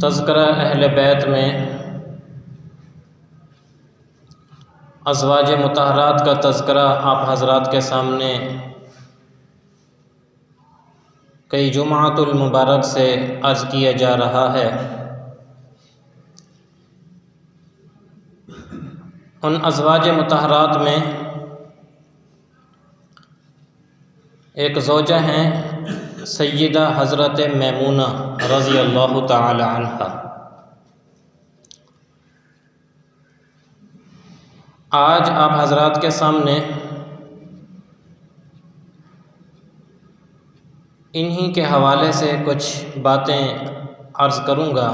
تذکرہ اہل بیت میں ازواج مطہرات کا تذکرہ آپ حضرات کے سامنے کئی جمعۃ المبارک سے عرض کیا جا رہا ہے۔ ان ازواج مطہرات میں ایک زوجہ ہیں سیدہ حضرت میمونہ رضی اللہ تعالی عنہا۔ آج آپ حضرات کے سامنے انہی کے حوالے سے کچھ باتیں عرض کروں گا۔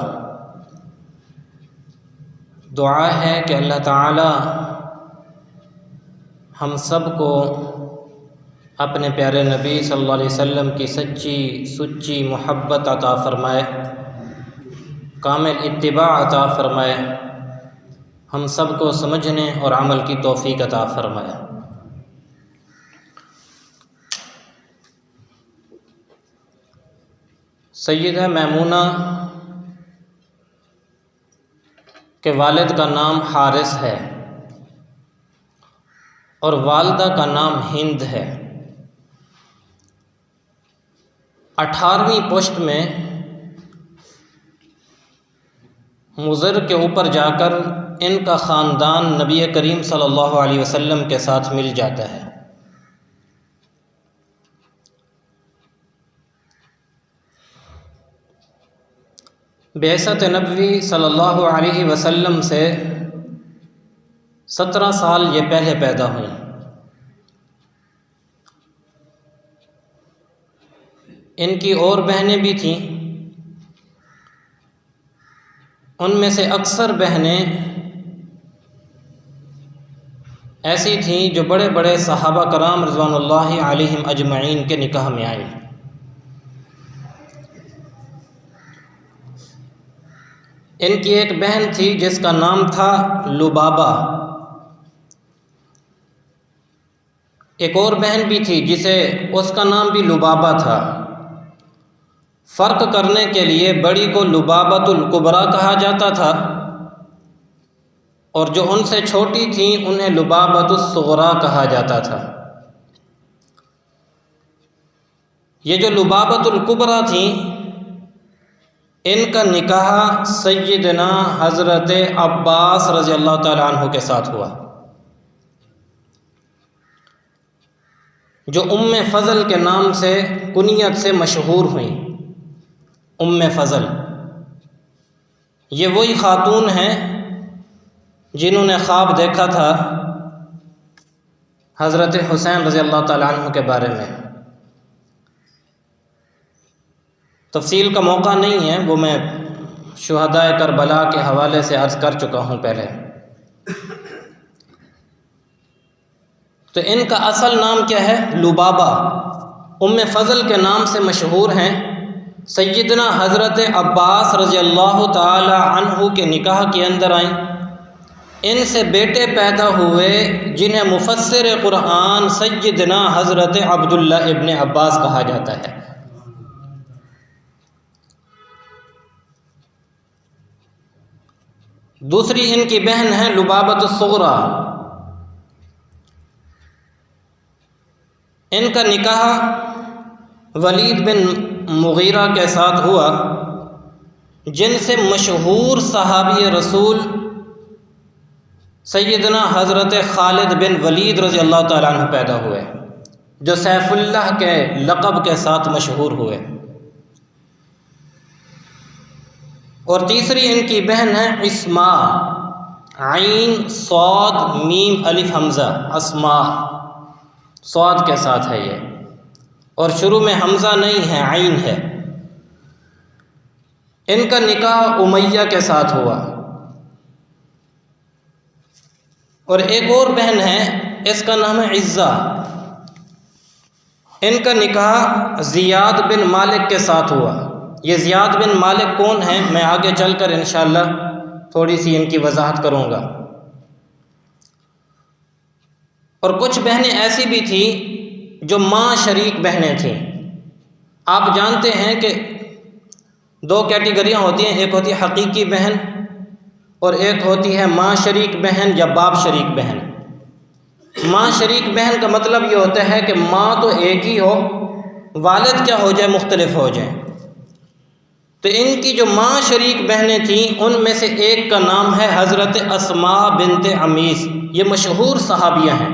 دعا ہے کہ اللہ تعالی ہم سب کو اپنے پیارے نبی صلی اللہ علیہ وسلم کی سچی محبت عطا فرمائے، کامل اتباع عطا فرمائے، ہم سب کو سمجھنے اور عمل کی توفیق عطا فرمائے۔ سیدہ میمونہ کے والد کا نام حارث ہے اور والدہ کا نام ہند ہے۔ 18ویں پشت میں مضر کے اوپر جا کر ان کا خاندان نبی کریم صلی اللہ علیہ وسلم کے ساتھ مل جاتا ہے۔ بعثت نبوی صلی اللہ علیہ وسلم سے 17 سال یہ پہلے پیدا ہوئیں۔ ان کی اور بہنیں بھی تھیں، ان میں سے اکثر بہنیں ایسی تھیں جو بڑے بڑے صحابہ کرام رضوان اللہ علیہم اجمعین کے نکاح میں آئیں۔ ان کی ایک بہن تھی جس کا نام تھا لبابہ، ایک اور بہن بھی تھی اس کا نام بھی لبابہ تھا۔ فرق کرنے کے لیے بڑی کو لبابۃ الکبریٰ کہا جاتا تھا اور جو ان سے چھوٹی تھیں انہیں لبابۃ الصغریٰ کہا جاتا تھا۔ یہ جو لبابۃ الکبریٰ تھیں ان کا نکاح سیدنا حضرت عباس رضی اللہ تعالیٰ عنہ کے ساتھ ہوا، جو ام فضل کے نام سے کنیت سے مشہور ہوئیں۔ ام فضل یہ وہی خاتون ہیں جنہوں نے خواب دیکھا تھا حضرت حسین رضی اللہ تعالیٰ عنہ کے بارے میں۔ تفصیل کا موقع نہیں ہے، وہ میں شہدائے کربلا کے حوالے سے عرض کر چکا ہوں پہلے۔ تو ان کا اصل نام کیا ہے؟ لبابہ۔ ام فضل کے نام سے مشہور ہیں۔ سیدنا حضرت عباس رضی اللہ تعالی عنہ کے نکاح کے اندر آئیں۔ ان سے بیٹے پیدا ہوئے جنہیں مفسر قرآن سیدنا حضرت عبداللہ ابن عباس کہا جاتا ہے۔ دوسری ان کی بہن ہے لبابۃ الصغریٰ۔ ان کا نکاح ولید بن مغیرہ کے ساتھ ہوا، جن سے مشہور صحابی رسول سیدنا حضرت خالد بن ولید رضی اللہ تعالیٰ عنہ پیدا ہوئے، جو سیف اللہ کے لقب کے ساتھ مشہور ہوئے۔ اور تیسری ان کی بہن ہے اسماء، عین صاد میم الف حمزہ، اسماء صاد کے ساتھ ہے یہ، اور شروع میں حمزہ نہیں ہے، عین ہے۔ ان کا نکاح امیہ کے ساتھ ہوا۔ اور ایک اور بہن ہے، اس کا نام ہے عزہ۔ ان کا نکاح زیاد بن مالک کے ساتھ ہوا۔ یہ زیاد بن مالک کون ہیں میں آگے چل کر انشاءاللہ تھوڑی سی ان کی وضاحت کروں گا۔ اور کچھ بہنیں ایسی بھی تھیں جو ماں شریک بہنیں تھیں، آپ جانتے ہیں کہ دو کیٹیگریاں ہوتی ہیں، ایک ہوتی ہے حقیقی بہن اور ایک ہوتی ہے ماں شریک بہن یا باپ شریک بہن۔ ماں شریک بہن کا مطلب یہ ہوتا ہے کہ ماں تو ایک ہی ہو، والد کیا ہو جائے مختلف ہو جائیں۔ تو ان کی جو ماں شریک بہنیں تھیں ان میں سے ایک کا نام ہے حضرت اسماء بنت عمیس۔ یہ مشہور صحابیہ ہیں،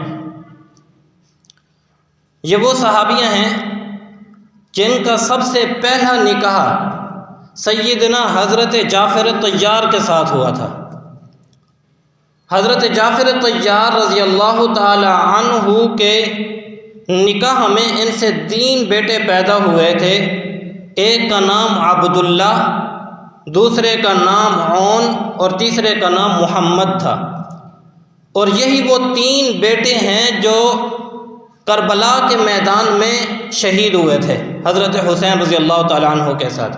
یہ وہ صحابیہ ہیں جن کا سب سے پہلا نکاح سیدنا حضرت جعفر طیار کے ساتھ ہوا تھا۔ حضرت جعفر طیار رضی اللہ تعالی عنہ کے نکاح میں ان سے 3 بیٹے پیدا ہوئے تھے۔ ایک کا نام عبداللہ، دوسرے کا نام عون اور تیسرے کا نام محمد تھا۔ اور یہی وہ 3 بیٹے ہیں جو کربلا کے میدان میں شہید ہوئے تھے حضرت حسین رضی اللہ تعالی عنہ کے ساتھ۔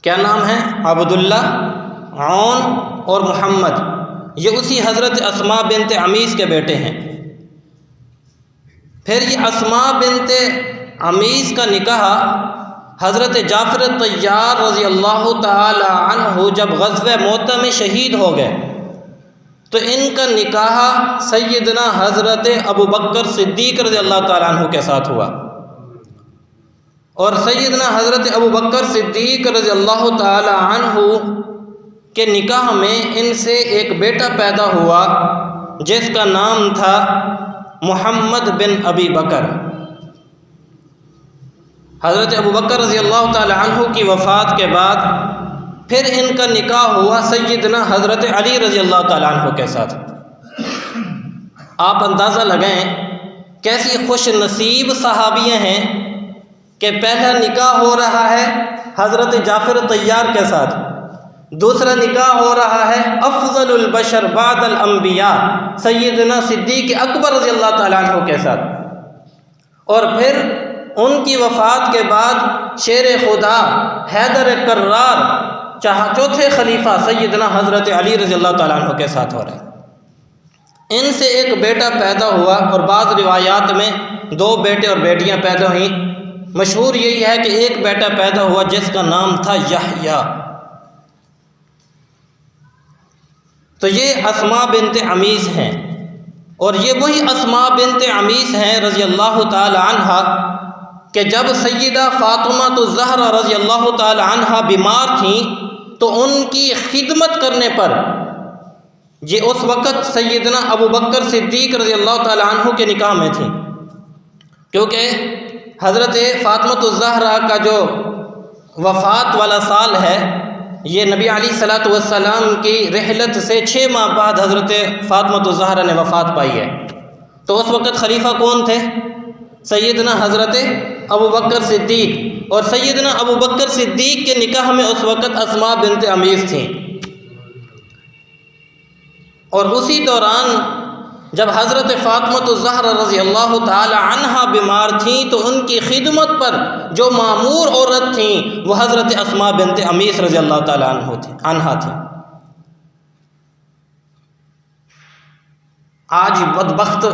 کیا نام ہے؟ عبداللہ، عون اور محمد۔ یہ اسی حضرت اسماء بنت عمیس کے بیٹے ہیں۔ پھر یہ اسماء بنت عمیس کا نکاح حضرت جعفر طیار رضی اللہ تعالی عنہ جب غزوہ موتہ میں شہید ہو گئے تو ان کا نکاح سیدنا حضرت ابوبکر صدیق رضی اللہ تعالی عنہ کے ساتھ ہوا، اور سیدنا حضرت ابوبکر صدیق رضی اللہ تعالی عنہ کے نکاح میں ان سے ایک بیٹا پیدا ہوا جس کا نام تھا محمد بن ابی بکر۔ حضرت ابوبکر رضی اللہ تعالی عنہ کی وفات کے بعد پھر ان کا نکاح ہوا سیدنا حضرت علی رضی اللہ تعالی عنہ کے ساتھ۔ آپ اندازہ لگائیں کیسی خوش نصیب صحابیاں ہیں کہ پہلا نکاح ہو رہا ہے حضرت جعفر طیار کے ساتھ، دوسرا نکاح ہو رہا ہے افضل البشر بعد الانبیاء سیدنا صدیق اکبر رضی اللہ تعالیٰ عنہ کے ساتھ، اور پھر ان کی وفات کے بعد شیر خدا حیدر کرار چوتھے خلیفہ سیدنا حضرت علی رضی اللہ تعالیٰ عنہ کے ساتھ ہو رہے ہیں۔ ان سے ایک بیٹا پیدا ہوا، اور بعض روایات میں 2 بیٹے اور بیٹیاں پیدا ہوئیں۔ مشہور یہی ہے کہ ایک بیٹا پیدا ہوا جس کا نام تھا یحییٰ۔ تو یہ اسماء بنت عمیس ہیں، اور یہ وہی اسماء بنت عمیس ہیں رضی اللہ تعالی عنہا کہ جب سیدہ فاطمہ الزہرا رضی اللہ تعالی عنہا بیمار تھیں تو ان کی خدمت کرنے پر، یہ اس وقت سیدنا ابوبکر صدیق رضی اللہ تعالی عنہ کے نکاح میں تھیں، کیونکہ حضرت فاطمہ الزہرا کا جو وفات والا سال ہے یہ نبی علیہ الصلوۃ والسلام کی رحلت سے 6 ماہ بعد حضرت فاطمہ الزہرا نے وفات پائی ہے۔ تو اس وقت خلیفہ کون تھے؟ سیدنا حضرت ابوبکر صدیق، اور سیدنا ابوبکر صدیق کے نکاح میں اس وقت اسماء بنت عمیس تھیں۔ اور اسی دوران جب حضرت فاطمہ الزہرا رضی اللہ تعالی عنہا بیمار تھیں تو ان کی خدمت پر جو مامور عورت تھیں وہ حضرت اسماء بنت عمیس رضی اللہ تعالی عنہا تھیں۔ آج بدبخت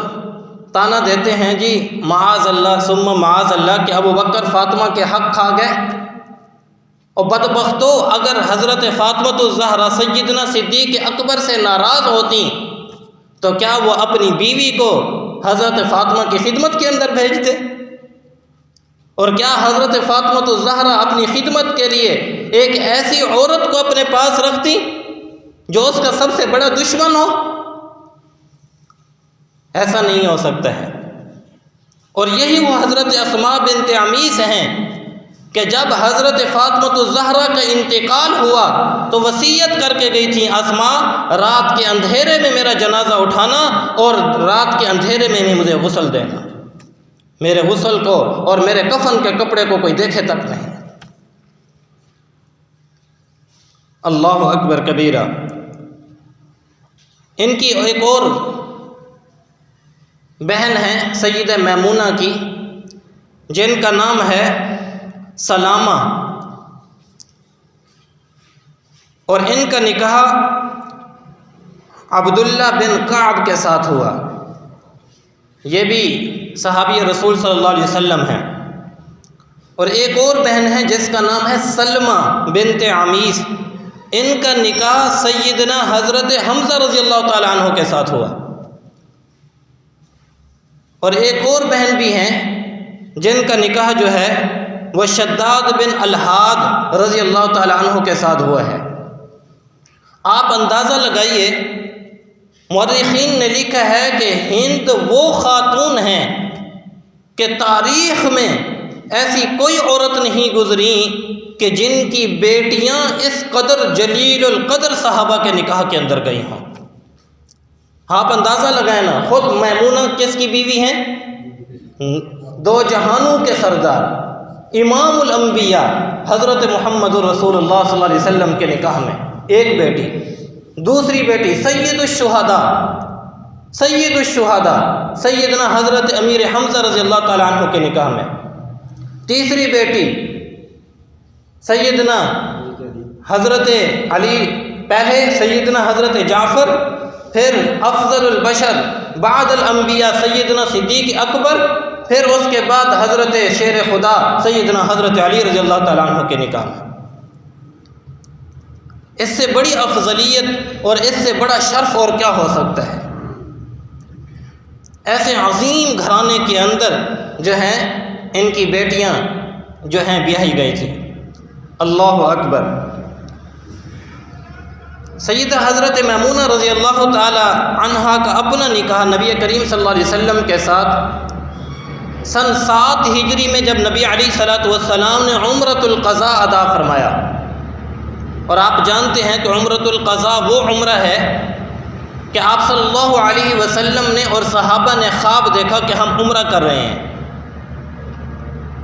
تانا دیتے ہیں جی معاذ اللہ ثم معاذ اللہ کہ ابوبکر فاطمہ کے حق کھا گئے، اور بدبختو اگر حضرت فاطمہ الزہرا سیدنا صدیق اکبر سے ناراض ہوتی تو کیا وہ اپنی بیوی کو حضرت فاطمہ کی خدمت کے اندر بھیجتے؟ اور کیا حضرت فاطمہ الزہرا اپنی خدمت کے لیے ایک ایسی عورت کو اپنے پاس رکھتی جو اس کا سب سے بڑا دشمن ہو؟ ایسا نہیں ہو سکتا ہے۔ اور یہی وہ حضرت اسماء بنت عمیس ہیں کہ جب حضرت فاطمہ الزہرا کا انتقال ہوا تو وصیت کر کے گئی تھیں اسماء رات کے اندھیرے میں میرا جنازہ اٹھانا اور رات کے اندھیرے میں مجھے غسل دینا، میرے غسل کو اور میرے کفن کے کپڑے کو کوئی دیکھے تک نہیں۔ اللہ اکبر کبیرہ۔ ان کی ایک اور بہن ہے سیدہ میمونہ کی، جن کا نام ہے سلامہ، اور ان کا نکاح عبداللہ بن کعب کے ساتھ ہوا۔ یہ بھی صحابی رسول صلی اللہ علیہ وسلم ہیں، اور ایک اور بہن ہے جس کا نام ہے سلمہ بنت عمیس، ان کا نکاح سیدنا حضرت حمزہ رضی اللہ تعالیٰ عنہ کے ساتھ ہوا۔ اور ایک اور بہن بھی ہیں جن کا نکاح جو ہے وہ شداد بن الحاد رضی اللہ تعالیٰ عنہ کے ساتھ ہوا ہے۔ آپ اندازہ لگائیے، مورخین نے لکھا ہے کہ ہند وہ خاتون ہیں کہ تاریخ میں ایسی کوئی عورت نہیں گزری کہ جن کی بیٹیاں اس قدر جلیل القدر صحابہ کے نکاح کے اندر گئی ہوں۔ آپ اندازہ لگائیں نا، خود میمونہ کس کی بیوی ہیں؟ دو جہانوں کے سردار امام الانبیاء حضرت محمد الرسول اللہ صلی اللہ علیہ وسلم کے نکاح میں ایک بیٹی، دوسری بیٹی سید الشہداء سیدنا حضرت امیر حمزہ رضی اللہ تعالیٰ عنہ کے نکاح میں، تیسری بیٹی سیدنا حضرت علی، پہلے سیدنا حضرت جعفر، پھر افضل البشر بعد الانبیاء سیدنا صدیق اکبر، پھر اس کے بعد حضرت شیر خدا سیدنا حضرت علی رضی اللہ تعالیٰ عنہ کے نکاح میں۔ اس سے بڑی افضلیت اور اس سے بڑا شرف اور کیا ہو سکتا ہے؟ ایسے عظیم گھرانے کے اندر جو ہے ان کی بیٹیاں جو ہیں بیاہی گئی تھیں۔ اللہ اکبر۔ سیدہ حضرت میمونہ رضی اللہ تعالی عنہا کا اپنا نکاح نبی کریم صلی اللہ علیہ وسلم کے ساتھ سن 7 ہجری میں جب نبی علیہ الصلوۃ والسلام نے عمرۃ القضاء ادا فرمایا، اور آپ جانتے ہیں کہ عمرۃ القضاء وہ عمرہ ہے کہ آپ صلی اللہ علیہ وسلم نے اور صحابہ نے خواب دیکھا کہ ہم عمرہ کر رہے ہیں۔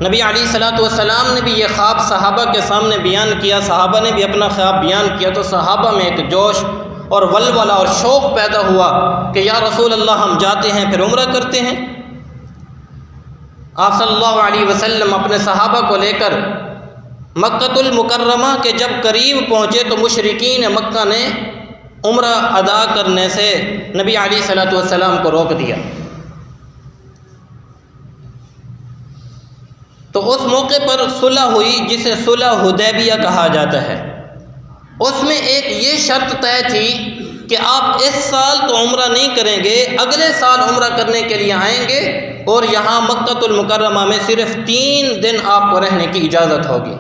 نبی علیہ الصلوۃ والسلام نے بھی یہ خواب صحابہ کے سامنے بیان کیا، صحابہ نے بھی اپنا خواب بیان کیا، تو صحابہ میں ایک جوش اور ولولہ اور شوق پیدا ہوا کہ یا رسول اللہ ہم جاتے ہیں پھر عمرہ کرتے ہیں۔ آپ صلی اللہ علیہ وسلم اپنے صحابہ کو لے کر مکۃ المکرمہ کے جب قریب پہنچے تو مشرکین مکہ نے عمرہ ادا کرنے سے نبی علیہ الصلوۃ والسلام کو روک دیا۔ تو اس موقع پر صلح ہوئی جسے صلح حدیبیہ کہا جاتا ہے۔ اس میں ایک یہ شرط طے تھی کہ آپ اس سال تو عمرہ نہیں کریں گے، اگلے سال عمرہ کرنے کے لیے آئیں گے، اور یہاں مکۃ المکرمہ میں صرف 3 دن آپ کو رہنے کی اجازت ہوگی۔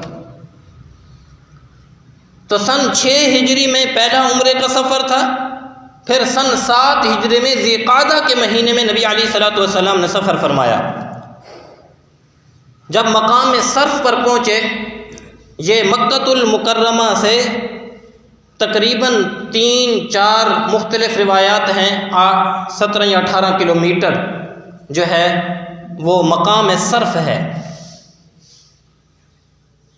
تو سن 6 ہجری میں پہلا عمرے کا سفر تھا، پھر سن 7 ہجری میں ذی قعدہ کے مہینے میں نبی علیہ الصلوۃ والسلام نے سفر فرمایا۔ جب مقام صرف پر پہنچے، یہ مکۃ المکرمہ سے تقریباً 3-4 مختلف روایات ہیں، 17 یا 18 کلومیٹر جو ہے وہ مقام صرف ہے۔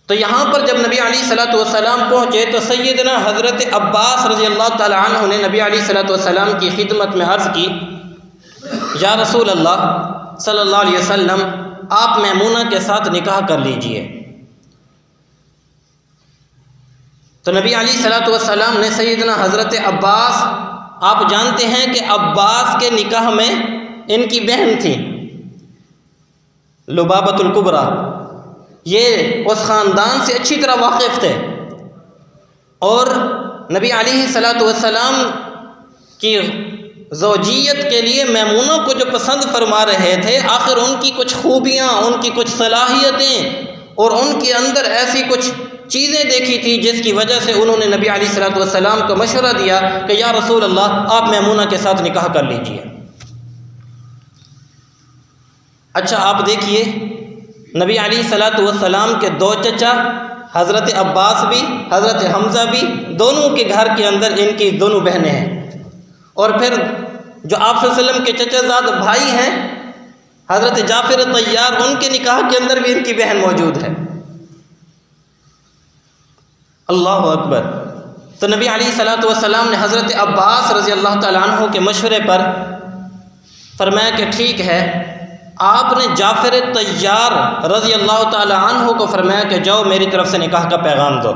تو یہاں پر جب نبی علیہ الصلوۃ والسلام پہنچے تو سیدنا حضرت عباس رضی اللہ تعالیٰ عنہ نے نبی علیہ الصلوۃ والسلام کی خدمت میں عرض کی، یا رسول اللہ صلی اللہ علیہ وسلم آپ میمونہ کے ساتھ نکاح کر لیجئے۔ تو نبی علیہ الصلوۃ والسلام نے سیدنا حضرت عباس، آپ جانتے ہیں کہ عباس کے نکاح میں ان کی بہن تھی لبابۃ الکبریٰ، یہ اس خاندان سے اچھی طرح واقف تھے، اور نبی علیہ الصلوۃ والسلام کی زوجیت کے لیے میمونہ کو جو پسند فرما رہے تھے، آخر ان کی کچھ خوبیاں، ان کی کچھ صلاحیتیں اور ان کے اندر ایسی کچھ چیزیں دیکھی تھی جس کی وجہ سے انہوں نے نبی علیہ الصلوۃ والسلام کو مشورہ دیا کہ یا رسول اللہ آپ میمونہ کے ساتھ نکاح کر لیجئے۔ اچھا آپ دیکھیے، نبی علیہ الصلوۃ والسلام کے 2 چچا، حضرت عباس بھی حضرت حمزہ بھی، دونوں کے گھر کے اندر ان کی دونوں بہنیں ہیں، اور پھر جو آپ صلی اللہ علیہ وسلم کے چچا زاد بھائی ہیں حضرت جعفر طیار، ان کے نکاح کے اندر بھی ان کی بہن موجود ہے۔ اللہ اکبر۔ تو نبی علیہ الصلوۃ والسلام نے حضرت عباس رضی اللہ تعالیٰ عنہ کے مشورے پر فرمایا کہ ٹھیک ہے، آپ نے جعفر طیار رضی اللہ تعالیٰ عنہ کو فرمایا کہ جاؤ میری طرف سے نکاح کا پیغام دو۔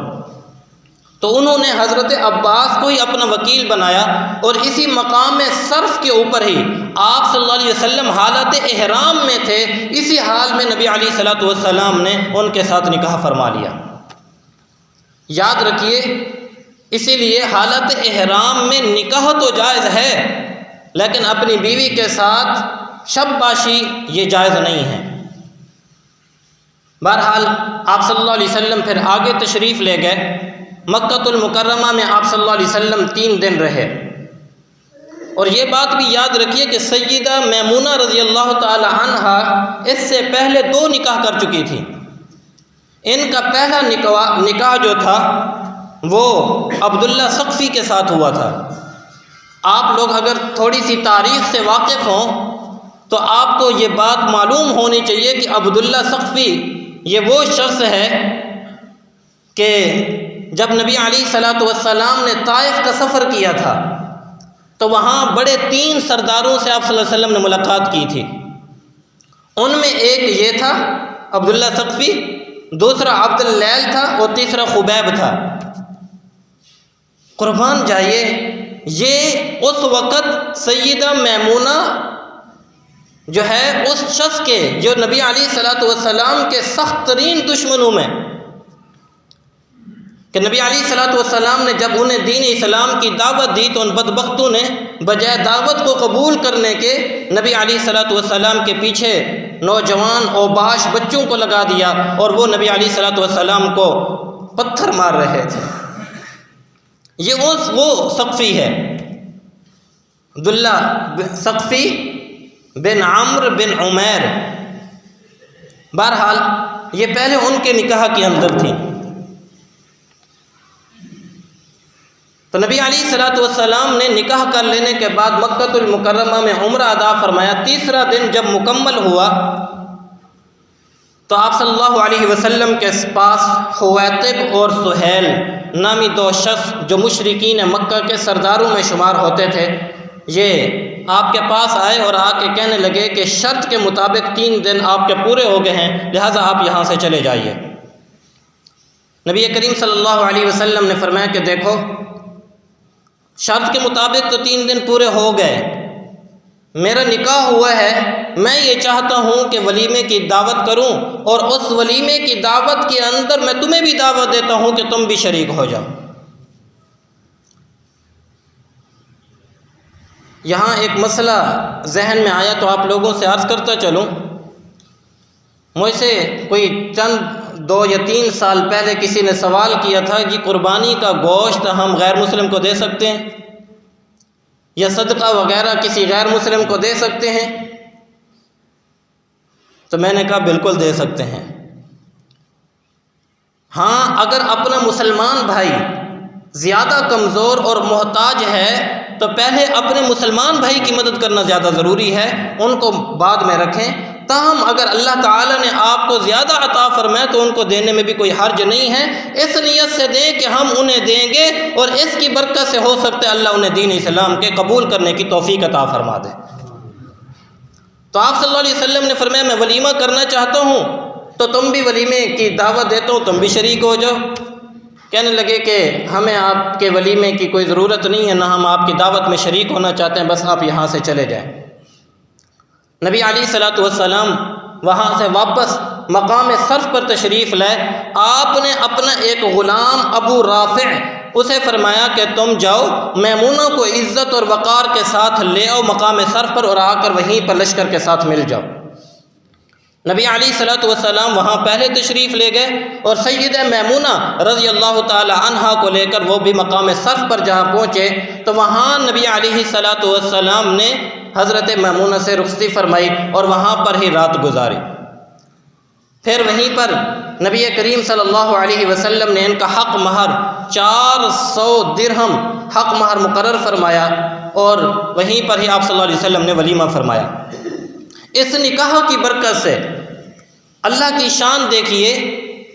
تو انہوں نے حضرت عباس کو ہی اپنا وکیل بنایا، اور اسی مقام صرف کے اوپر ہی آپ صلی اللہ علیہ وسلم حالت احرام میں تھے، اسی حال میں نبی علیہ الصلوۃ والسلام نے ان کے ساتھ نکاح فرما لیا۔ یاد رکھیے، اسی لیے حالت احرام میں نکاح تو جائز ہے، لیکن اپنی بیوی کے ساتھ شب باشی یہ جائز نہیں ہے۔ بہرحال آپ صلی اللہ علیہ وسلم پھر آگے تشریف لے گئے۔ مکہ المکرمہ میں آپ صلی اللہ علیہ وسلم 3 دن رہے، اور یہ بات بھی یاد رکھیے کہ سیدہ میمونہ رضی اللہ تعالی عنہا اس سے پہلے 2 نکاح کر چکی تھی۔ ان کا پہلا نکاح جو تھا وہ عبداللہ ثقفی کے ساتھ ہوا تھا۔ آپ لوگ اگر تھوڑی سی تاریخ سے واقف ہوں تو آپ کو یہ بات معلوم ہونی چاہیے کہ عبداللہ ثقفی یہ وہ شخص ہے کہ جب نبی علیہ الصلوۃ والسلام نے طائف کا سفر کیا تھا تو وہاں بڑے 3 سرداروں سے آپ صلی اللہ علیہ وسلم نے ملاقات کی تھی۔ ان میں ایک یہ تھا عبداللہ ثقفی، دوسرا عبد اللیل تھا، اور تیسرا خبیب تھا۔ قربان جائیے، یہ اس وقت سیدہ میمونہ جو ہے اس شخص کے جو نبی علیہ الصلوۃ والسلام کے سخت ترین دشمنوں میں، کہ نبی علیہ الصلوۃ والسلام نے جب انہیں دین اسلام کی دعوت دی تو ان بدبختوں نے بجائے دعوت کو قبول کرنے کے نبی علیہ الصلوۃ والسلام کے پیچھے نوجوان اوباش بچوں کو لگا دیا، اور وہ نبی علیہ الصلوۃ والسلام کو پتھر مار رہے تھے۔ یہ وہ ثقفی ہے، عبداللہ ثقفی بن عمرو بن عمیر۔ بہرحال یہ پہلے ان کے نکاح کے اندر تھی۔ تو نبی علیہ الصلوۃ والسلام نے نکاح کر لینے کے بعد مکہ المکرمہ میں عمرہ ادا فرمایا۔ تیسرا دن جب مکمل ہوا تو آپ صلی اللہ علیہ وسلم کے پاس حویطب اور سہیل نامی 2 شخص جو مشرکین مکہ کے سرداروں میں شمار ہوتے تھے، یہ آپ کے پاس آئے اور آ کے کہنے لگے کہ شرط کے مطابق 3 دن آپ کے پورے ہو گئے ہیں، لہٰذا آپ یہاں سے چلے جائیے۔ نبی کریم صلی اللہ علیہ وسلم نے فرمایا کہ دیکھو، شرط کے مطابق تو 3 دن پورے ہو گئے، میرا نکاح ہوا ہے، میں یہ چاہتا ہوں کہ ولیمے کی دعوت کروں، اور اس ولیمے کی دعوت کے اندر میں تمہیں بھی دعوت دیتا ہوں کہ تم بھی شریک ہو جاؤ۔ یہاں ایک مسئلہ ذہن میں آیا تو آپ لوگوں سے عرض کرتا چلوں۔ مجھ سے کوئی چند 2 یا 3 سال پہلے کسی نے سوال کیا تھا کہ قربانی کا گوشت ہم غیر مسلم کو دے سکتے ہیں، یا صدقہ وغیرہ کسی غیر مسلم کو دے سکتے ہیں؟ تو میں نے کہا بالکل دے سکتے ہیں۔ ہاں، اگر اپنا مسلمان بھائی زیادہ کمزور اور محتاج ہے تو پہلے اپنے مسلمان بھائی کی مدد کرنا زیادہ ضروری ہے، ان کو بعد میں رکھیں۔ تاہم اگر اللہ تعالیٰ نے آپ کو زیادہ عطا فرمائے تو ان کو دینے میں بھی کوئی حرج نہیں ہے۔ اس نیت سے دیں کہ ہم انہیں دیں گے، اور اس کی برکت سے ہو سکتا ہے اللہ انہیں دین اسلام کے قبول کرنے کی توفیق عطا فرما دے۔ تو آپ صلی اللہ علیہ وسلم نے فرمایا میں ولیمہ کرنا چاہتا ہوں، تو تم بھی ولیمے کی دعوت دیتا ہوں، تم بھی شریک ہو جاؤ۔ کہنے لگے کہ ہمیں آپ کے ولیمے کی کوئی ضرورت نہیں ہے، نہ ہم آپ کی دعوت میں شریک ہونا چاہتے ہیں، بس آپ یہاں سے چلے جائیں۔ نبی علیہ الصلوۃ والسلام وہاں سے واپس مقام صرف پر تشریف لائے۔ آپ نے اپنا ایک غلام ابو رافع اسے فرمایا کہ تم جاؤ میمونہ کو عزت اور وقار کے ساتھ لے آؤ مقام صرف پر، اور آ کر وہیں پر لشکر کے ساتھ مل جاؤ۔ نبی علیہ الصلوۃ والسلام وہاں پہلے تشریف لے گئے، اور سیدہ میمونہ رضی اللہ تعالی عنہا کو لے کر وہ بھی مقام صرف پر جہاں پہنچے تو وہاں نبی علیہ الصلوۃ والسلام نے حضرت میمونہ سے رخصتی فرمائی اور وہاں پر ہی رات گزاری۔ پھر وہیں پر نبی کریم صلی اللہ علیہ وسلم نے ان کا حق مہر 400 درہم حق مہر مقرر فرمایا، اور وہیں پر ہی آپ صلی اللہ علیہ وسلم نے ولیمہ فرمایا۔ اس نکاح کی برکت سے اللہ کی شان دیکھیے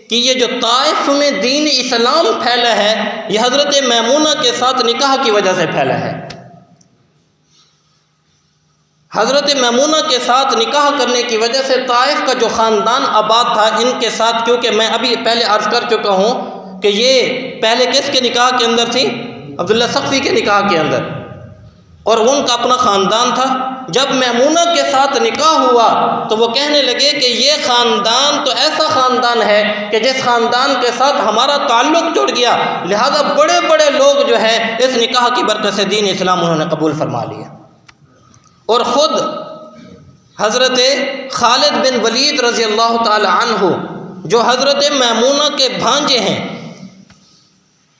کہ یہ جو طائف میں دین اسلام پھیلا ہے یہ حضرت میمونہ کے ساتھ نکاح کی وجہ سے پھیلا ہے۔ حضرت میمونہ کے ساتھ نکاح کرنے کی وجہ سے طائف کا جو خاندان آباد تھا ان کے ساتھ، کیونکہ میں ابھی پہلے عرض کر چکا ہوں کہ یہ پہلے کس کے نکاح کے اندر تھی؟ عبداللہ ثقفی کے نکاح کے اندر، اور ان کا اپنا خاندان تھا۔ جب میمونہ کے ساتھ نکاح ہوا تو وہ کہنے لگے کہ یہ خاندان تو ایسا خاندان ہے کہ جس خاندان کے ساتھ ہمارا تعلق جڑ گیا، لہذا بڑے بڑے لوگ جو ہے اس نکاح کی برکت سے دین اسلام انہوں نے قبول فرما لیا۔ اور خود حضرت خالد بن ولید رضی اللہ تعالی عنہ جو حضرت میمونہ کے بھانجے ہیں،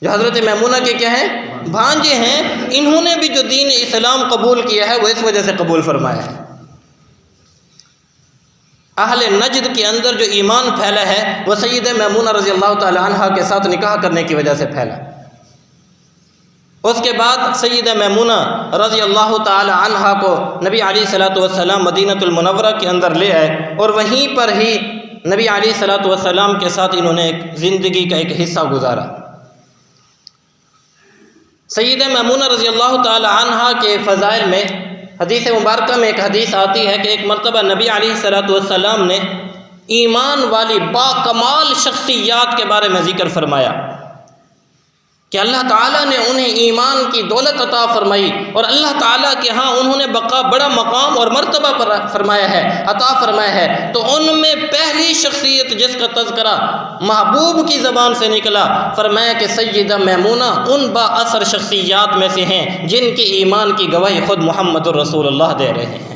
جو حضرت میمونہ کے کیا ہیں؟ بھانجے ہیں، انہوں نے بھی جو دین اسلام قبول کیا ہے وہ اس وجہ سے قبول فرمایا ہے۔ اہل نجد کے اندر جو ایمان پھیلا ہے وہ سید میمونہ رضی اللہ تعالی عنہ کے ساتھ نکاح کرنے کی وجہ سے پھیلا۔ اس کے بعد سیدہ میمونہ رضی اللہ تعالی عنہ کو نبی علیہ الصلوۃ والسلام مدینۃ المنورہ کے اندر لے آئے، اور وہیں پر ہی نبی علیہ الصلوۃ والسلام کے ساتھ انہوں نے ایک زندگی کا ایک حصہ گزارا۔ سیدہ میمونہ رضی اللہ تعالی عنہ کے فضائل میں حدیث مبارکہ میں ایک حدیث آتی ہے کہ ایک مرتبہ نبی علیہ الصلوۃ والسلام نے ایمان والی با کمال شخصیات کے بارے میں ذکر فرمایا کہ اللہ تعالیٰ نے انہیں ایمان کی دولت عطا فرمائی، اور اللہ تعالیٰ کے ہاں انہوں نے بڑا مقام اور مرتبہ پر فرمایا ہے، عطا فرمایا ہے۔ تو ان میں پہلی شخصیت جس کا تذکرہ محبوب کی زبان سے نکلا، فرمایا کہ سیدہ میمونہ ان با اثر شخصیات میں سے ہیں جن کی ایمان کی گواہی خود محمد الرسول اللہ دے رہے ہیں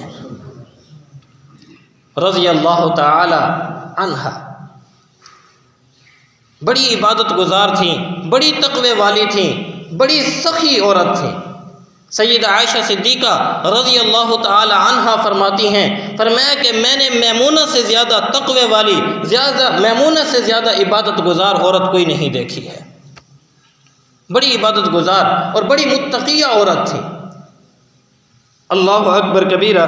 رضی اللہ تعالی عنہا۔ بڑی عبادت گزار تھیں، بڑی تقوی والی تھیں، بڑی سخی عورت تھیں۔ سیدہ عائشہ صدیقہ رضی اللہ تعالی عنہا فرماتی ہیں، فرمایا کہ میں نے میمونہ سے زیادہ تقوی والی، میمونہ سے زیادہ عبادت گزار عورت کوئی نہیں دیکھی ہے۔ بڑی عبادت گزار اور بڑی متقیہ عورت تھی۔ اللہ اکبر کبیرہ۔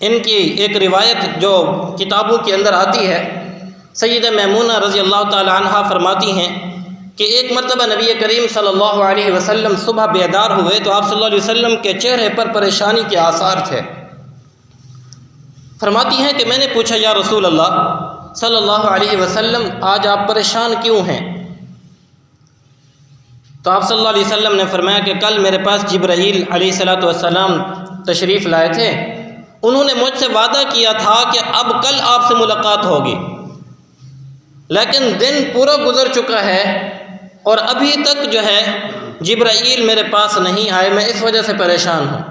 ان کی ایک روایت جو کتابوں کے اندر آتی ہے، سیدہ میمونہ رضی اللہ تعالی عنہ فرماتی ہیں کہ ایک مرتبہ نبی کریم صلی اللہ علیہ وسلم صبح بیدار ہوئے تو آپ صلی اللہ علیہ وسلم کے چہرے پر پریشانی کے آثار تھے۔ فرماتی ہیں کہ میں نے پوچھا یا رسول اللہ صلی اللہ علیہ وسلم آج آپ پریشان کیوں ہیں؟ تو آپ صلی اللہ علیہ وسلم نے فرمایا کہ کل میرے پاس جبرائیل علیہ الصلوۃ والسلام تشریف لائے تھے، انہوں نے مجھ سے وعدہ کیا تھا کہ اب کل آپ سے ملاقات ہوگی، لیکن دن پورا گزر چکا ہے اور ابھی تک جو ہے جبرائیل میرے پاس نہیں آئے، میں اس وجہ سے پریشان ہوں۔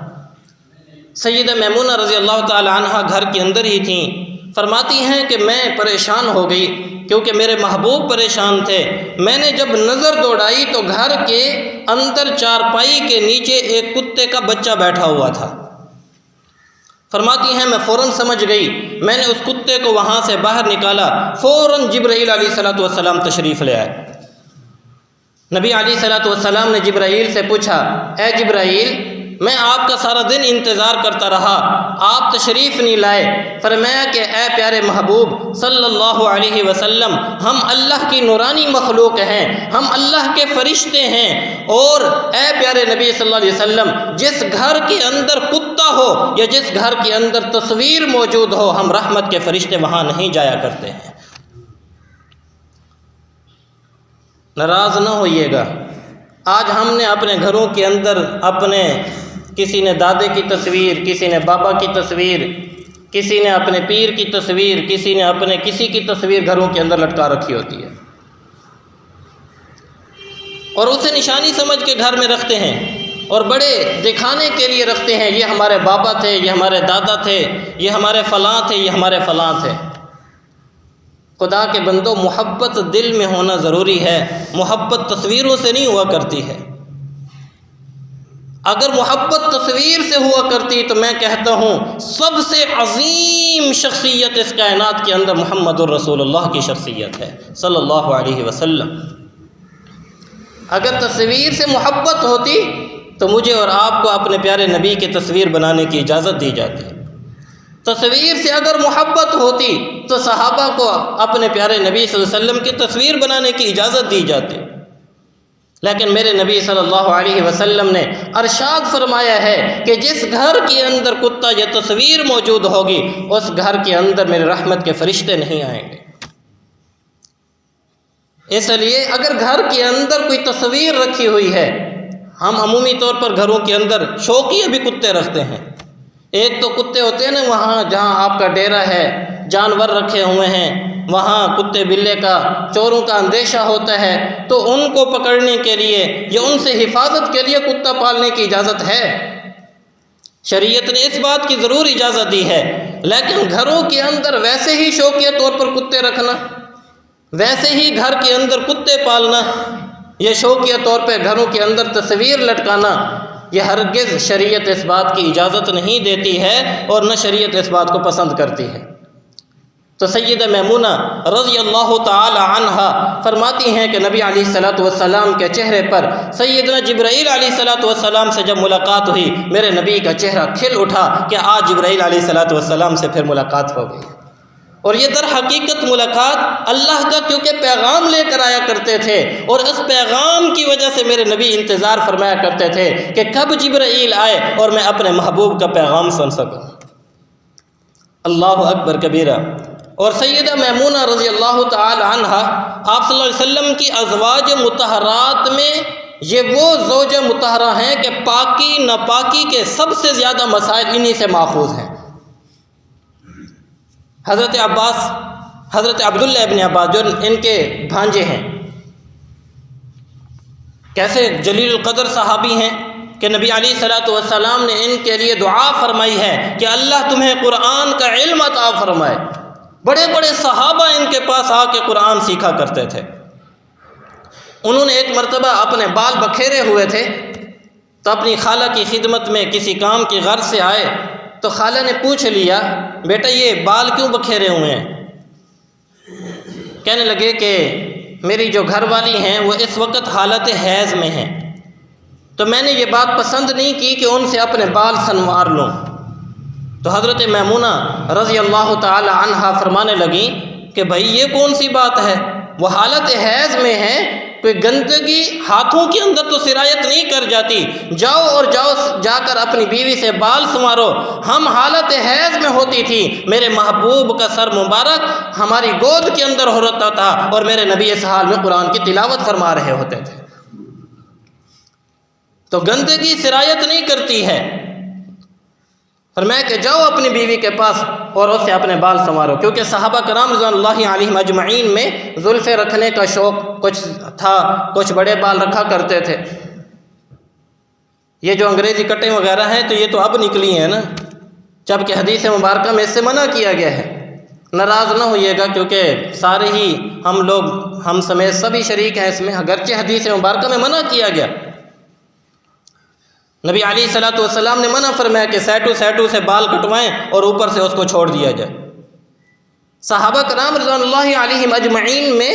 سیدہ میمونہ رضی اللہ تعالی عنہ گھر کے اندر ہی تھیں، فرماتی ہیں کہ میں پریشان ہو گئی کیونکہ میرے محبوب پریشان تھے۔ میں نے جب نظر دوڑائی تو گھر کے اندر چارپائی کے نیچے ایک کتے کا بچہ بیٹھا ہوا تھا۔ فرماتی ہیں میں فوراً سمجھ گئی، میں نے اس کتے کو وہاں سے باہر نکالا، فوراً جبرائیل علیہ الصلوۃ والسلام تشریف لے آئے۔ نبی علیہ الصلوۃ والسلام نے جبرائیل سے پوچھا، اے جبرائیل میں آپ کا سارا دن انتظار کرتا رہا، آپ تشریف نہیں لائے۔ فرمایا کہ اے پیارے محبوب صلی اللہ علیہ وسلم، ہم اللہ کی نورانی مخلوق ہیں، ہم اللہ کے فرشتے ہیں، اور اے پیارے نبی صلی اللہ علیہ وسلم جس گھر کے اندر کتا ہو یا جس گھر کے اندر تصویر موجود ہو، ہم رحمت کے فرشتے وہاں نہیں جایا کرتے ہیں۔ ناراض نہ ہوئیے گا، آج ہم نے اپنے گھروں کے اندر اپنے کسی نے دادے کی تصویر، کسی نے بابا کی تصویر، کسی نے اپنے پیر کی تصویر، کسی نے اپنے کسی کی تصویر گھروں کے اندر لٹکا رکھی ہوتی ہے، اور اسے نشانی سمجھ کے گھر میں رکھتے ہیں اور بڑے دکھانے کے لیے رکھتے ہیں، یہ ہمارے بابا تھے، یہ ہمارے دادا تھے، یہ ہمارے فلاں تھے، یہ ہمارے فلاں تھے۔ خدا کے بندو، محبت دل میں ہونا ضروری ہے، محبت تصویروں سے نہیں ہوا کرتی ہے۔ اگر محبت تصویر سے ہوا کرتی تو میں کہتا ہوں سب سے عظیم شخصیت اس کائنات کے اندر محمد الرسول اللہ کی شخصیت ہے صلی اللہ علیہ وسلم۔ اگر تصویر سے محبت ہوتی تو مجھے اور آپ کو اپنے پیارے نبی کی تصویر بنانے کی اجازت دی جاتی۔ تصویر سے اگر محبت ہوتی تو صحابہ کو اپنے پیارے نبی صلی اللہ علیہ وسلم کی تصویر بنانے کی اجازت دی جاتی، لیکن میرے نبی صلی اللہ علیہ وسلم نے ارشاد فرمایا ہے کہ جس گھر کے اندر کتا یا تصویر موجود ہوگی اس گھر کے اندر میرے رحمت کے فرشتے نہیں آئیں گے۔ اس لیے اگر گھر کے اندر کوئی تصویر رکھی ہوئی ہے، ہم عمومی طور پر گھروں کے اندر شوقیہ بھی کتے رکھتے ہیں۔ ایک تو کتے ہوتے ہیں نا، وہاں جہاں آپ کا ڈیرا ہے، جانور رکھے ہوئے ہیں، وہاں کتے بلے کا، چوروں کا اندیشہ ہوتا ہے، تو ان کو پکڑنے کے لیے یا ان سے حفاظت کے لیے کتا پالنے کی اجازت ہے۔ شریعت نے اس بات کی ضرور اجازت دی ہے، لیکن گھروں کے اندر ویسے ہی شوقیہ طور پر کتے رکھنا، ویسے ہی گھر کے اندر کتے پالنا، یہ شوقیہ طور پہ گھروں کے اندر تصویر لٹکانا، یہ ہرگز شریعت اس بات کی اجازت نہیں دیتی ہے اور نہ شریعت اس بات کو پسند کرتی ہے۔ تو سیدہ میمونہ رضی اللہ تعالی عنہا فرماتی ہیں کہ نبی علیہ الصلوۃ والسلام کے چہرے پر سیدنا جبرائیل علیہ الصلوۃ والسلام سے جب ملاقات ہوئی، میرے نبی کا چہرہ کھل اٹھا کہ آج جبرائیل علیہ الصلوۃ والسلام سے پھر ملاقات ہو گئی۔ اور یہ در حقیقت ملاقات اللہ کا کیونکہ پیغام لے کر آیا کرتے تھے، اور اس پیغام کی وجہ سے میرے نبی انتظار فرمایا کرتے تھے کہ کب جبرائیل آئے اور میں اپنے محبوب کا پیغام سن سکوں۔ اللہ اکبر کبیرہ۔ اور سیدہ میمونہ رضی اللہ تعالی عنہا آپ صلی اللہ علیہ وسلم کی ازواج مطہرات میں یہ وہ زوجہ مطہرہ ہیں کہ پاکی ناپاکی کے سب سے زیادہ مسائل انہی سے ماخوذ ہیں۔ حضرت عباس، حضرت عبداللہ ابن عباس جو ان کے بھانجے ہیں، کیسے جلیل القدر صحابی ہیں کہ نبی علیہ الصلوۃ والسلام نے ان کے لیے دعا فرمائی ہے کہ اللہ تمہیں قرآن کا علم عطا فرمائے۔ بڑے بڑے صحابہ ان کے پاس آ کے قرآن سیکھا کرتے تھے۔ انہوں نے ایک مرتبہ اپنے بال بکھیرے ہوئے تھے تو اپنی خالہ کی خدمت میں کسی کام کی غرض سے آئے تو خالہ نے پوچھ لیا، بیٹا یہ بال کیوں بکھیرے ہوئے ہیں؟ کہنے لگے کہ میری جو گھر والی ہیں وہ اس وقت حالت حیض میں ہیں، تو میں نے یہ بات پسند نہیں کی کہ ان سے اپنے بال سنوار لوں۔ تو حضرت میمونہ رضی اللہ تعالی عنہا فرمانے لگیں کہ بھائی یہ کون سی بات ہے، وہ حالت حیض میں ہیں، کوئی گندگی ہاتھوں کے اندر تو سرایت نہیں کر جاتی، جاؤ اور جا کر اپنی بیوی سے بال سنوارو۔ ہم حالت حیض میں ہوتی تھی، میرے محبوب کا سر مبارک ہماری گود کے اندر ہوتا تھا اور میرے نبی اس حال میں قرآن کی تلاوت فرما رہے ہوتے تھے۔ تو گندگی سرایت نہیں کرتی ہے، فرمایا کہ جاؤ اپنی بیوی کے پاس اور اس سے اپنے بال سنوارو، کیونکہ صحابہ کرام رضوان اللہ علیہم اجمعین میں زلفیں رکھنے کا شوق کچھ تھا، کچھ بڑے بال رکھا کرتے تھے۔ یہ جو انگریزی کٹیں وغیرہ ہیں تو یہ تو اب نکلی ہیں نا، جبکہ حدیث مبارکہ میں اس سے منع کیا گیا ہے۔ ناراض نہ ہوئیے گا کیونکہ سارے ہی ہم لوگ، ہم سمیت سبھی شریک ہیں اس میں، اگرچہ حدیث مبارکہ میں منع کیا گیا۔ نبی علیہ الصلوۃ والسلام نے منع فرمایا کہ سیٹو سے بال کٹوائیں اور اوپر سے اس کو چھوڑ دیا جائے۔ صحابہ کرام رضوان اللہ علیہم اجمعین میں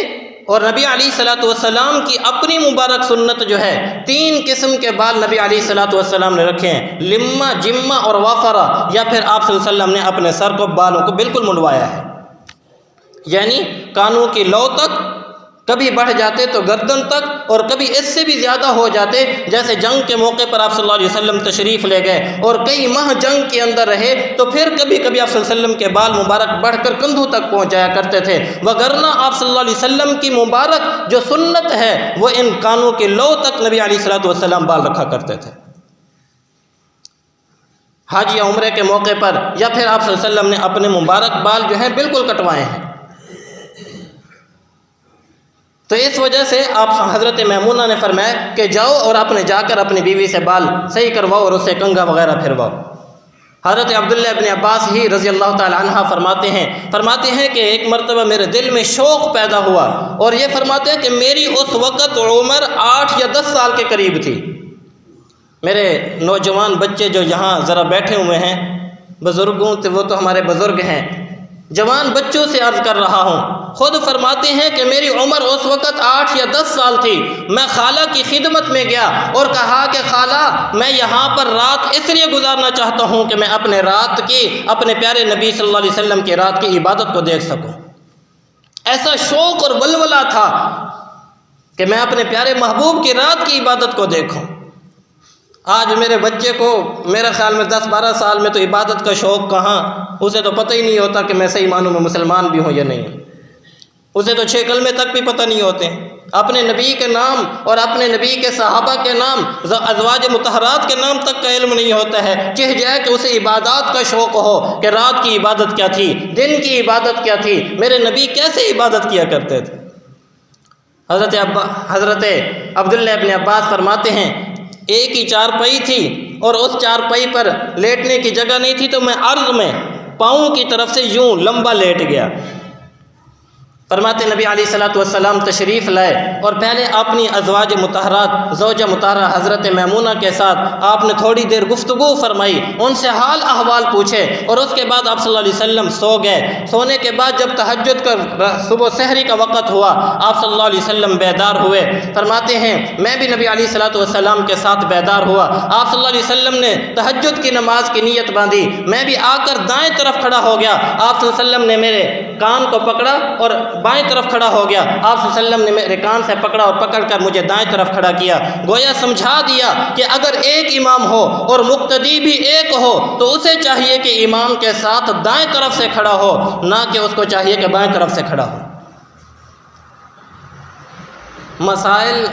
اور نبی علیہ الصلوۃ والسلام کی اپنی مبارک سنت جو ہے، 3 قسم کے بال نبی علیہ الصلوۃ والسلام نے رکھے ہیں، لمہ، جمہ اور وافرہ، یا پھر آپ صلی اللہ علیہ وسلم نے اپنے سر کو، بالوں کو بالکل منڈوایا ہے، یعنی کانوں کی لو تک، کبھی بڑھ جاتے تو گردن تک، اور کبھی اس سے بھی زیادہ ہو جاتے، جیسے جنگ کے موقع پر آپ صلی اللہ علیہ وسلم تشریف لے گئے اور کئی ماہ جنگ کے اندر رہے تو پھر کبھی کبھی آپ صلی اللہ علیہ وسلم کے بال مبارک بڑھ کر کندھوں تک پہنچ جایا کرتے تھے، وگرنہ آپ صلی اللہ علیہ وسلم کی مبارک جو سنت ہے وہ ان کانوں کے لو تک نبی علیہ الصلوۃ والسلام بال رکھا کرتے تھے۔ حج یا عمرے کے موقع پر یا پھر آپ صلی اللہ علیہ وسلم نے اپنے مبارک بال جو ہیں بالکل کٹوائے ہیں۔ تو اس وجہ سے آپ حضرت میمونہ نے فرمایا کہ جاؤ اور جا کر اپنی بیوی سے بال صحیح کرواؤ اور اسے کنگھا وغیرہ پھرواؤ۔ حضرت عبداللہ ابن عباس ہی رضی اللہ تعالی عنہ فرماتے ہیں کہ ایک مرتبہ میرے دل میں شوق پیدا ہوا، اور یہ فرماتے ہیں کہ میری اس وقت عمر 8 یا 10 سال کے قریب تھی۔ میرے نوجوان بچے جو یہاں ذرا بیٹھے ہوئے ہیں، بزرگوں وہ تو ہمارے بزرگ ہیں، جوان بچوں سے عرض کر رہا ہوں، خود فرماتے ہیں کہ میری عمر اس وقت 8 یا 10 سال تھی۔ میں خالہ کی خدمت میں گیا اور کہا کہ خالہ میں یہاں پر رات اس لیے گزارنا چاہتا ہوں کہ میں اپنے پیارے نبی صلی اللہ علیہ وسلم کی رات کی عبادت کو دیکھ سکوں۔ ایسا شوق اور ولولہ تھا کہ میں اپنے پیارے محبوب کی رات کی عبادت کو دیکھوں۔ آج میرے بچے کو میرے خیال میں 10-12 سال میں تو عبادت کا شوق کہاں، اسے تو پتہ ہی نہیں ہوتا کہ میں صحیح معنوں میں مسلمان بھی ہوں یا نہیں ہوں۔ اسے تو 6 کلمے تک بھی پتہ نہیں ہوتے ہیں، اپنے نبی کے نام اور اپنے نبی کے صحابہ کے نام، ازواج مطہرات کے نام تک کا علم نہیں ہوتا ہے، چہ جائے کہ اسے عبادات کا شوق ہو کہ رات کی عبادت کیا تھی، دن کی عبادت کیا تھی، میرے نبی کیسے عبادت کیا کرتے تھے۔ حضرت عبداللہ ابن عباس فرماتے ہیں ایک ہی چارپائی تھی اور اس چارپائی پر لیٹنے کی جگہ نہیں تھی، تو میں عرض میں پاؤں کی طرف سے یوں لمبا لیٹ گیا۔ فرماتے نبی علیہ الصلوۃ والسلام تشریف لائے اور پہلے اپنی ازواج مطہرات زوجہ مطہرہ حضرت میمونہ کے ساتھ آپ نے تھوڑی دیر گفتگو فرمائی، ان سے حال احوال پوچھے، اور اس کے بعد آپ صلی اللہ علیہ وسلم سو گئے۔ سونے کے بعد جب تہجد کا صبح سحری کا وقت ہوا، آپ صلی اللہ علیہ وسلم بیدار ہوئے۔ فرماتے ہیں میں بھی نبی علیہ الصلوۃ والسلام کے ساتھ بیدار ہوا۔ آپ صلی اللہ علیہ وسلم نے تہجد کی نماز کی نیت باندھی، میں بھی آ کر دائیں طرف کھڑا ہو گیا۔ آپ صلی اللہ علیہ وسلم نے میرے کان کو پکڑا اور بائیں طرف کھڑا ہو گیا۔ آپ صلی اللہ علیہ وسلم نے میرے کان سے پکڑا اور پکڑ کر مجھے دائیں طرف کھڑا کیا، گویا سمجھا دیا کہ اگر ایک امام ہو اور مقتدی بھی ایک ہو تو اسے چاہیے کہ امام کے ساتھ دائیں طرف سے کھڑا ہو، نہ کہ اس کو چاہیے کہ بائیں طرف سے کھڑا ہو۔ مسائل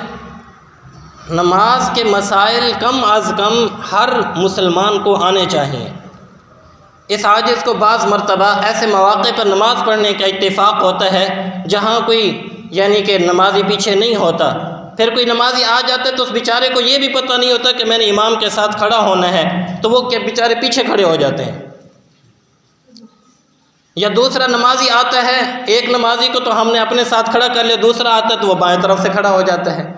نماز کے مسائل کم از کم ہر مسلمان کو آنے چاہیے۔ اس عاجز کو بعض مرتبہ ایسے مواقع پر نماز پڑھنے کا اتفاق ہوتا ہے جہاں کوئی یعنی کہ نمازی پیچھے نہیں ہوتا، پھر کوئی نمازی آ جاتا ہے تو اس بیچارے کو یہ بھی پتہ نہیں ہوتا کہ میں نے امام کے ساتھ کھڑا ہونا ہے، تو وہ بیچارے پیچھے کھڑے ہو جاتے ہیں۔ یا دوسرا نمازی آتا ہے، ایک نمازی کو تو ہم نے اپنے ساتھ کھڑا کر لیا، دوسرا آتا ہے تو وہ بائیں طرف سے کھڑا ہو جاتا ہے۔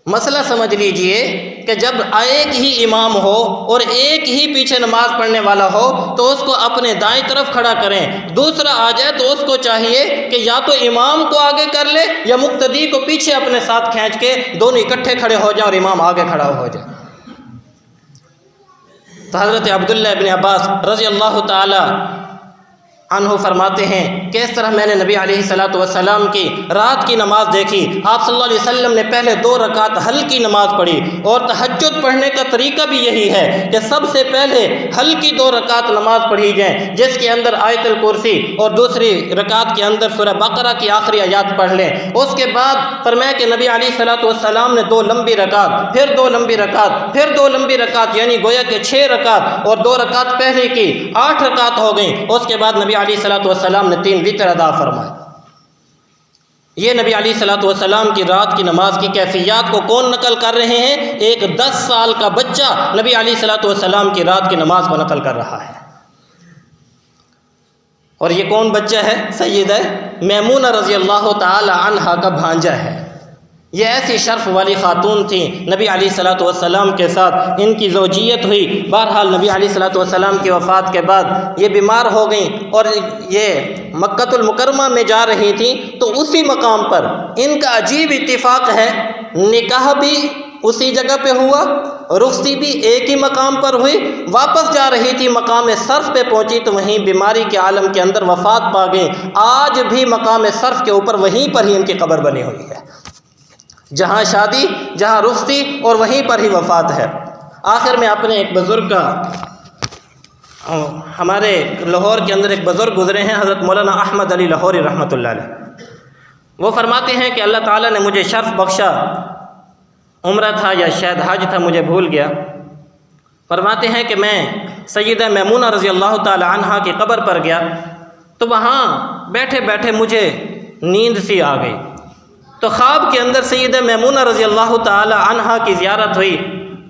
مسئلہ سمجھ لیجئے کہ جب ایک ہی امام ہو اور ایک ہی پیچھے نماز پڑھنے والا ہو تو اس کو اپنے دائیں طرف کھڑا کریں، دوسرا آ جائے تو اس کو چاہیے کہ یا تو امام کو آگے کر لے یا مقتدی کو پیچھے اپنے ساتھ کھینچ کے دونوں اکٹھے کھڑے ہو جائیں اور امام آگے کھڑا ہو جائے۔ تو حضرت عبداللہ ابن عباس رضی اللہ تعالی عنہ فرماتے ہیں کہ اس طرح میں نے نبی علیہ الصلوۃ والسلام کی رات کی نماز دیکھی۔ آپ صلی اللہ علیہ وسلم نے پہلے 2 رکعت ہلکی نماز پڑھی، اور تہجد پڑھنے کا طریقہ بھی یہی ہے کہ سب سے پہلے ہلکی 2 رکعت نماز پڑھی جائیں جس کے اندر آیت الکرسی اور دوسری رکعت کے اندر سورہ بقرہ کی آخری آیات پڑھ لیں۔ اس کے بعد فرمایا کہ نبی علیہ الصلوۃ والسلام نے 2 لمبی رکعت، پھر 2 لمبی رکعت، پھر 2 لمبی رکعت، یعنی گویا کہ 6 رکعت، اور 2 رکعت پہلے کی 8 رکعت ہو گئیں۔ اس کے بعد نبی علیہ الصلوۃ والسلام نے 3 وتر ادا فرمائے۔ یہ نبی علیہ الصلوۃ والسلام کی رات کی نماز کی کیفیات کو کون نقل کر رہے ہیں؟ ایک 10 سال کا بچہ نبی علیہ الصلوۃ والسلام کی رات کی نماز کو نقل کر رہا ہے۔ اور یہ کون بچہ ہے؟ سیدہ میمونہ رضی اللہ تعالی عنہا کا بھانجا ہے۔ یہ ایسی شرف والی خاتون تھیں، نبی علیہ الصلوۃ والسلام کے ساتھ ان کی زوجیت ہوئی۔ بہرحال نبی علیہ الصلوۃ والسلام کی وفات کے بعد یہ بیمار ہو گئیں اور یہ مکہ المکرمہ میں جا رہی تھیں، تو اسی مقام پر ان کا عجیب اتفاق ہے، نکاح بھی اسی جگہ پہ ہوا، رخصتی بھی ایک ہی مقام پر ہوئی۔ واپس جا رہی تھی، مقام صرف پہ پہنچی تو وہیں بیماری کے عالم کے اندر وفات پا گئیں۔ آج بھی مقام صرف کے اوپر وہیں پر ہی ان کی قبر بنی ہوئی ہے، جہاں شادی، جہاں رخصتی، اور وہیں پر ہی وفات ہے۔ آخر میں اپنے ایک بزرگ کا، ہمارے لاہور کے اندر ایک بزرگ گزرے ہیں، حضرت مولانا احمد علی لاہوری رحمۃ اللہ علیہ۔ وہ فرماتے ہیں کہ اللہ تعالیٰ نے مجھے شرف بخشا، عمرہ تھا یا شاید حج تھا، مجھے بھول گیا۔ فرماتے ہیں کہ میں سیدہ میمونہ رضی اللہ تعالی عنہا کی قبر پر گیا تو وہاں بیٹھے بیٹھے مجھے نیند سی آ گئی، تو خواب کے اندر سیدہ میمونہ رضی اللہ تعالی عنہا کی زیارت ہوئی۔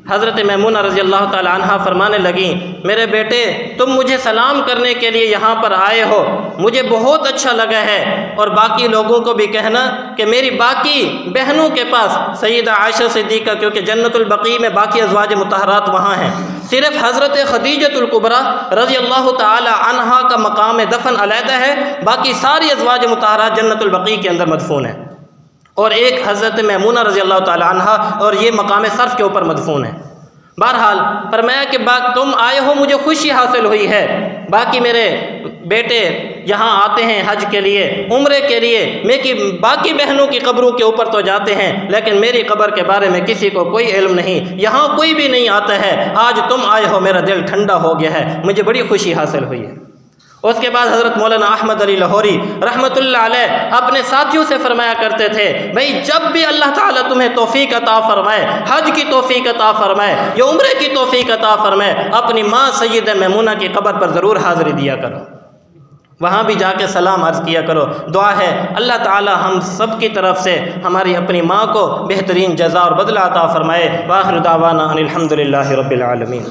حضرت میمونہ رضی اللہ تعالی عنہا فرمانے لگیں، میرے بیٹے تم مجھے سلام کرنے کے لیے یہاں پر آئے ہو، مجھے بہت اچھا لگا ہے، اور باقی لوگوں کو بھی کہنا کہ میری باقی بہنوں کے پاس سیدہ عائشہ صدیقہ، کیونکہ جنت البقیع میں باقی ازواج مطہرات وہاں ہیں، صرف حضرت خدیجہ الکبریٰ رضی اللہ تعالی عنہا کا مقام دفن علیحدہ ہے، باقی ساری ازواج مطہرات جنت البقیع کے اندر مدفون ہیں، اور ایک حضرت میمونہ رضی اللہ تعالی عنہا، اور یہ مقام صرف کے اوپر مدفون ہے۔ بہرحال فرمایا کہ تم آئے ہو، مجھے خوشی حاصل ہوئی ہے، باقی میرے بیٹے یہاں آتے ہیں حج کے لیے، عمرے کے لیے، باقی بہنوں کی قبروں کے اوپر تو جاتے ہیں، لیکن میری قبر کے بارے میں کسی کو کوئی علم نہیں، یہاں کوئی بھی نہیں آتا ہے، آج تم آئے ہو، میرا دل ٹھنڈا ہو گیا ہے، مجھے بڑی خوشی حاصل ہوئی ہے۔ اس کے بعد حضرت مولانا احمد علی لاہوری رحمۃ اللہ علیہ اپنے ساتھیوں سے فرمایا کرتے تھے، بھئی جب بھی اللہ تعالیٰ تمہیں توفیق عطا فرمائے، حج کی توفیق عطا فرمائے یا عمرے کی توفیق عطا فرمائے، اپنی ماں سیدہ میمونہ کی قبر پر ضرور حاضری دیا کرو، وہاں بھی جا کے سلام عرض کیا کرو۔ دعا ہے اللہ تعالی ہم سب کی طرف سے ہماری اپنی ماں کو بہترین جزا اور بدلہ عطا فرمائے۔ وآخر دعوانا ان الحمد للہ رب العالمین۔